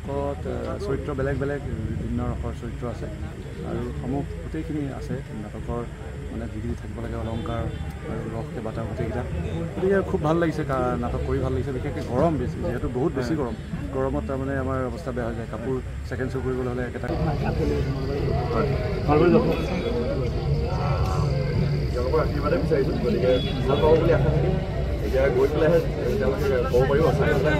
নাটকত চৰিত্ৰ বেলেগ বেলেগ বিভিন্ন ৰসৰ চৰিত্ৰ আছে আৰু সমূহ গোটেইখিনি আছে নাটকৰ মানে যিখিনি থাকিব লাগে অলংকাৰ আৰু ৰস কেইবাটা গোটেইকেইটা গতিকে খুব ভাল লাগিছে নাটক কৰি ভাল লাগিছে বিশেষকৈ গৰম বেছি যিহেতু বহুত বেছি গৰমত তাৰমানে আমাৰ অৱস্থা বেয়া হৈ যায় কাপোৰ ছেকেণ্ড শ্ব' কৰিবলৈ হ'লে একেটা আশীৰ্বাদে বিচাৰিছোঁ গতিকে ভাল পাব বুলি আশা থাকিম এতিয়া গৈ পেলাইহে তেওঁলোকে ক'ব পাৰিব চাই পেলাই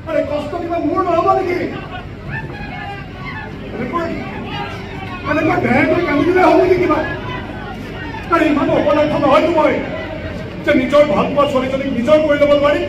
আমি কষ্ট কিবা মোৰ নহ'ব নেকি এনেকুৱা বেয়া কৰি কান্দি দিলে হ'ব নেকি কিবা ইমান অপদাৰ্থ নহয়তো মই যে নিজৰ ভাল পোৱা ছোৱালীজনীক নিজৰ কৰি ল'ব নোৱাৰি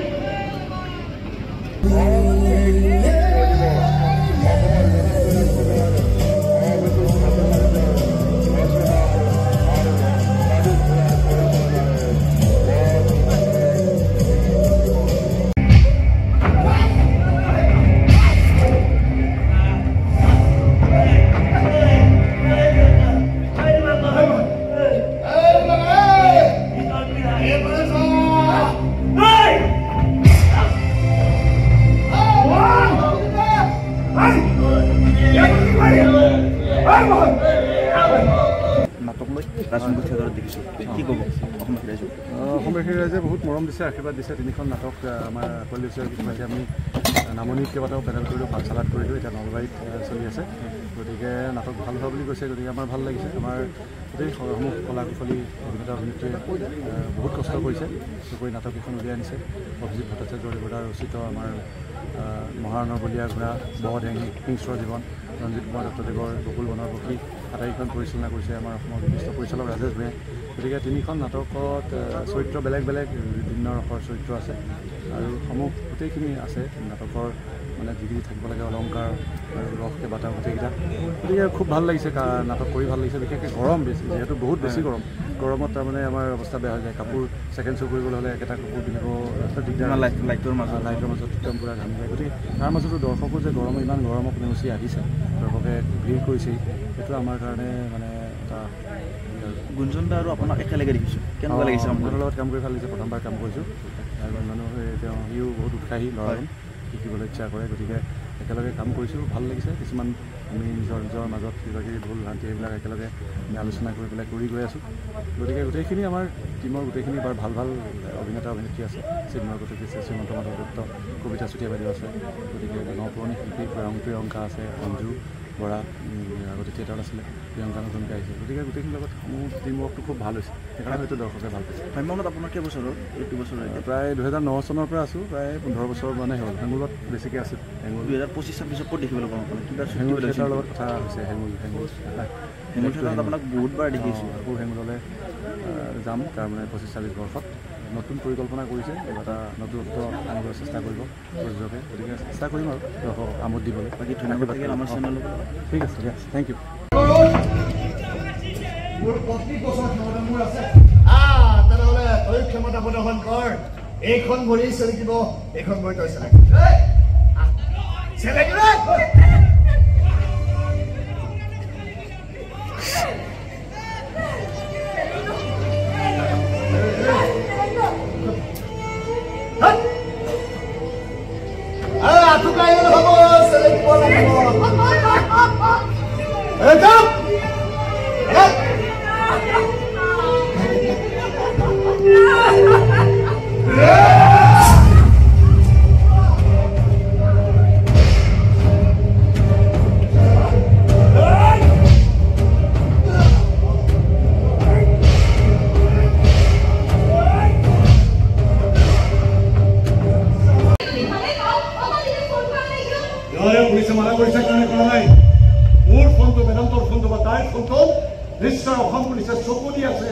অসমবাসী ৰাইজে বহুত মৰম দিছে আশীৰ্বাদ দিছে তিনিখন নাটক আমাৰ আকোৱালি লৈছে ইতিমধ্যে আমি নামনিত কেইবাটাও পেনেল কৰিলোঁ পাঠশালাত কৰিলোঁ এতিয়া নলবাৰীত চলি আছে গতিকে নাটক ভাল হোৱা বুলি কৈছে গতিকে আমাৰ ভাল লাগিছে আমাৰ গোটেই সমূহ কলা কুশলী অভিনেতা অভিনেত্ৰীয়ে বহুত কষ্ট কৰিছে চুকুৰি নাটক এখন উলিয়াই আনিছে অভিজিত ভট্টাচাৰ্য ৰিপৰ্টাৰ ৰচিত আমাৰ মহাৰণৰ বলীয়া ঘোঁৰা বহদেঙি হিংস্ৰ জীৱন ৰঞ্জিত কুমাৰ দত্তদেৱৰ বকুল বনৰ পক্ষী আটাইকেইখন পৰিচালনা কৰিছে আমাৰ অসমৰ বিশিষ্ট পৰিচালক ৰাজেশ ভূঞাই গতিকে তিনিখন নাটকত চৰিত্ৰ বেলেগ বেলেগ বিভিন্ন ৰসৰ চৰিত্ৰ আছে আৰু সমূহ গোটেইখিনি আছে নাটকৰ মানে যিখিনি থাকিব লাগে অলংকাৰ আৰু ৰস কেইবাটা গোটেইকেইটা গতিকে খুব ভাল লাগিছে নাটক কৰি ভাল লাগিছে বিশেষকৈ গৰম বেছি যিহেতু বহুত বেছি গৰমত তাৰমানে আমাৰ অৱস্থা বেয়া হৈ যায় কাপোৰ ছেকেণ্ড শ্ব' কৰিবলৈ হ'লে একেটা কাপোৰ পিন্ধিব দিগদাৰ লাইটৰ মাজত একদম পূৰা ঘামি যায় গতিকে তাৰ মাজতো দৰ্শকো যে ইমান গৰমত নেওচি আহিছে দৰ্শকে ভিৰ কৰিছেই সেইটো আমাৰ কাৰণে মানে এটা গুঞ্জন দা আৰু আপোনাক একেলগে দেখিছোঁ কেনেকুৱা লাগিছে আপোনাৰ লগত কাম কৰি ভাল লাগিছে প্ৰথমবাৰ কাম কৰিছোঁ আৰু মানুহে সিও বহুত উৎসাহী ল'ৰাজন শিকিবলৈ ইচ্ছা কৰে গতিকে একেলগে কাম কৰিছোঁ ভাল লাগিছে কিছুমান আমি নিজৰ মাজত কিবাকিবি ভুল ভ্ৰান্তি এইবিলাক একেলগে আমি আলোচনা কৰি পেলাই কৰি গৈ আছোঁ গতিকে গোটেইখিনি আমাৰ টীমৰ গোটেইখিনি বাৰু ভাল অভিনেতা অভিনেত্ৰী আছে চিনেমাৰ গতিকে শ্ৰীমন্ত মাধৱ দত্ত কবিতা চুতীয়া বাইদেউ আছে গতিকে নপুৰণি শিল্পী প্ৰিয়ংকা আছে অঞ্জু বৰা আগতে থিয়েটাৰত আছিলে প্ৰিয়ংকা নতুনকৈ আহিছে গতিকে গোটেইখিনিৰ লগত সমূহ টিম ৱৰ্কটো খুব ভাল হৈছে সেইকাৰণে হয়তো দৰ্শকে ভাল পাইছে ভ্ৰাম্যমানত আপোনাৰ কেইবছৰৰ এইটো বছৰ প্ৰায় 2009 চনৰ পৰা আছোঁ প্ৰায় 15 বছৰ মানে হ'ল হেঙুলত বেছিকৈ আছোঁ হেঙুল 2025-26 ক'ত দেখিবলৈ পাম আপোনাৰ কিবা হেঙুল থিয়েটাৰৰ লগত কথা হৈছে হেঙুল থিয়েটাৰত আপোনাক বহুতবাৰ দেখিছোঁ আকৌ হেঙুললৈ যাম তাৰমানে 25-26 বৰ্ষত নতুন পৰিকল্পনা কৰিছে এটা নতুনত্ব আনিবলৈ চেষ্টা কৰিব প্ৰযোজকে গতিকে চেষ্টা কৰিম আৰু দৰ্শক আমোদ দিবলৈ বাকী ধন্যবাদ আমাৰ চেনেলত ঠিক আছে দিয়ক থেংক ইউ মোৰ 25 বছৰ ক্ষমতা মোৰ আছে তেনেহ'লে তই ক্ষমতা প্ৰদৰ্শন কৰ এইখন ভৰি চলিব এইখন ভৰি তই চেলেকিব মোৰ ফোনটো বেদান্তৰ ফোনটো বা তাইৰ ফোনটো নিশ্চয় অসম পুলিচে চকু দি আছে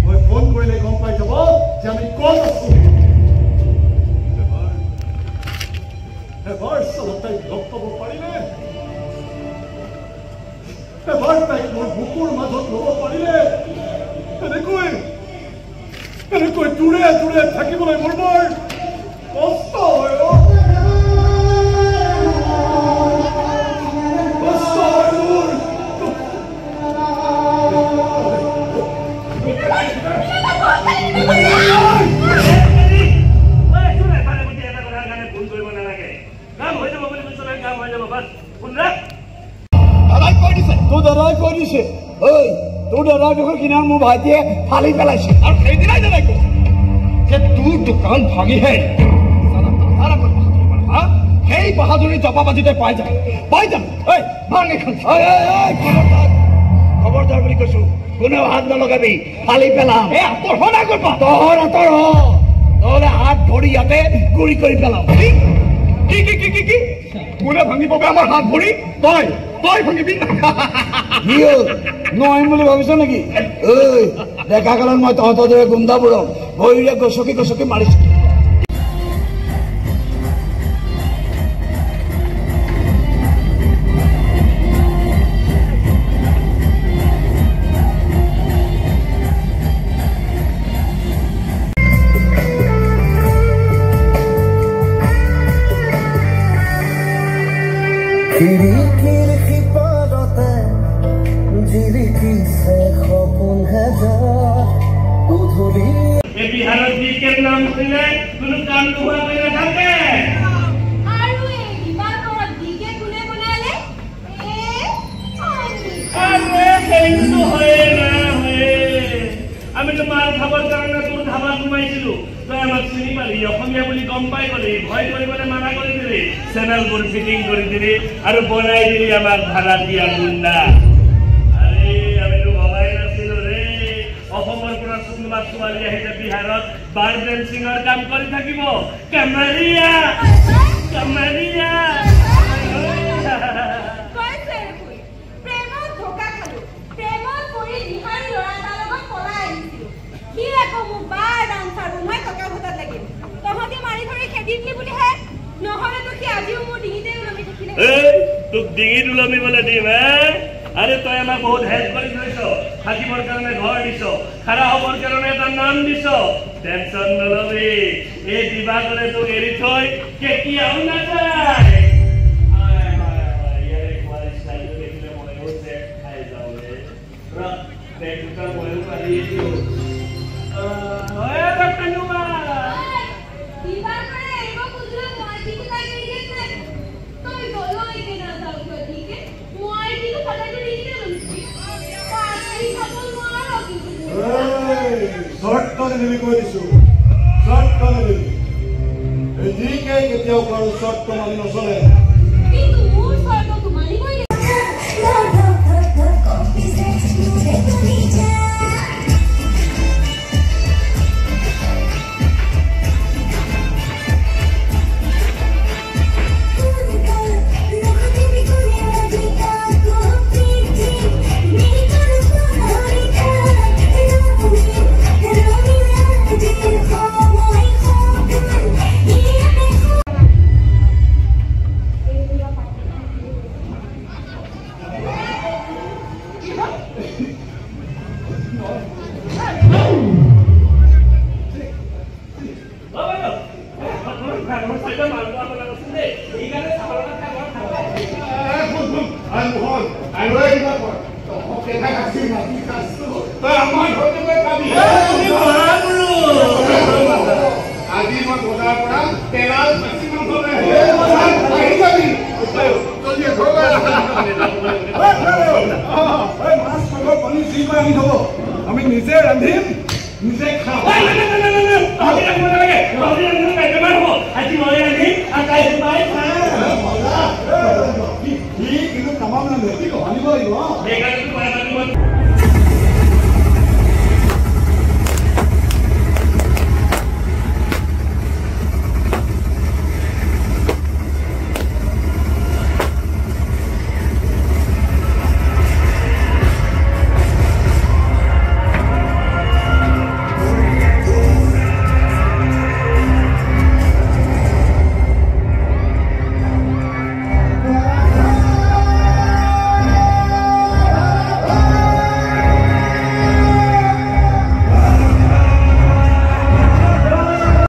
মই ফোন কৰিলে গম পাই যাব যে আমি ক'ত আছো এবাৰ চলত তাইক লগ পাব পাৰিলে এবাৰ তাইক মোৰ বুকুৰ মাজত ল'ব পাৰিলে এনেকৈ দূৰে দূৰে থাকিবলৈ মোৰ বৰ কষ্ট হয় এডোখৰ কিনাৰ মোৰ ভাইটিয়ে ফালি পেলাইছে আৰু সেইদিনাই জানাই কৈছে যে তোৰ দোকান ভাঙিহে সেই বাহাদুৰি জপাবাজিতে পাই যাম ঐ ভাঙ এখন খবৰদাৰ বুলি কৈছো কোনেও হাত নলগাবি ফালি পেলাম এই আঁতৰ হ না কৰিব তহৰ আঁতৰ হ নহ'লে হাত ভৰি ইয়াতে গুৰি কৰি পেলাম কি কোনে ভাঙি পাবে আমাৰ হাত ভৰি তই ভাঙিবি নোৱাৰিম বুলি ভাবিছ নেকি ঐ ডেকা কালত মই তহঁতৰ দৰে গুণ্ডাবোৰক ভৰিৰে গছকি মাৰিছো বিহাৰত দিকেৰ নাম শুনিলে কোনো কাম নোহোৱাকৈ নাথাকে আৰু এই বিবাহ ঘৰত দিকে কোনে বনালে সেইটো হয়ে না হয়ে আমি তোমাৰ খাবৰ কাৰণে তোৰ ধাবা সোমাইছিলো তই আমাক চিনি পালি অসমীয়া বুলি গম পাই গলি ভয় কৰিবলৈ মানা কৰি দিলি চেনেলবোৰ ফিটিং কৰি দিলি আৰু বনাই দিলি আমাক ভাড়া দিয়া গুণ্ডা অসমৰ পৰা কোনোবা ছোৱালী আহিছে বিহাৰত বাৰ ডেন্সিঙৰ কাম কৰি থাকিব কামাৰিয়া প্ৰেমত ধোকা খালো প্ৰেমত পৰি বিহাৰী ল'ৰা এটাৰ লগত পলাই আহিছিলো সি আকৌ মোক বাৰ ডান্সাৰ বনোৱাই টকা ভোটাত লাগিল তহঁতি মাৰি ধৰি খেদি দিলি বুলিহে নহ'লেতো সি আজিও মোৰ ডিঙিতে ওলমি থাকিলে তোক ডিঙিত ওলমিবলৈ দিম আৰে তই আমাক বহুত হেল্প কৰি থৈছ থাকিবৰ কাৰণে ঘৰ দিছ খাৰা হবৰ কাৰণে এটা নাম দিছ টেনচন নলবি এই দিবা কৰে তোক এৰি থৈ কেতিয়াও নাযায় ইয়াৰে কোৱালি ষ্টাইলটো দেখিলে মনে হৈছে খাই যাওঁ দেখ দুটা ময়ো পাৰি দিওঁ কেতিয়াও কাৰো চৰ্ত মানি নচলে কিন্তু মোৰ স্বৰ্গটো মানিবই I'm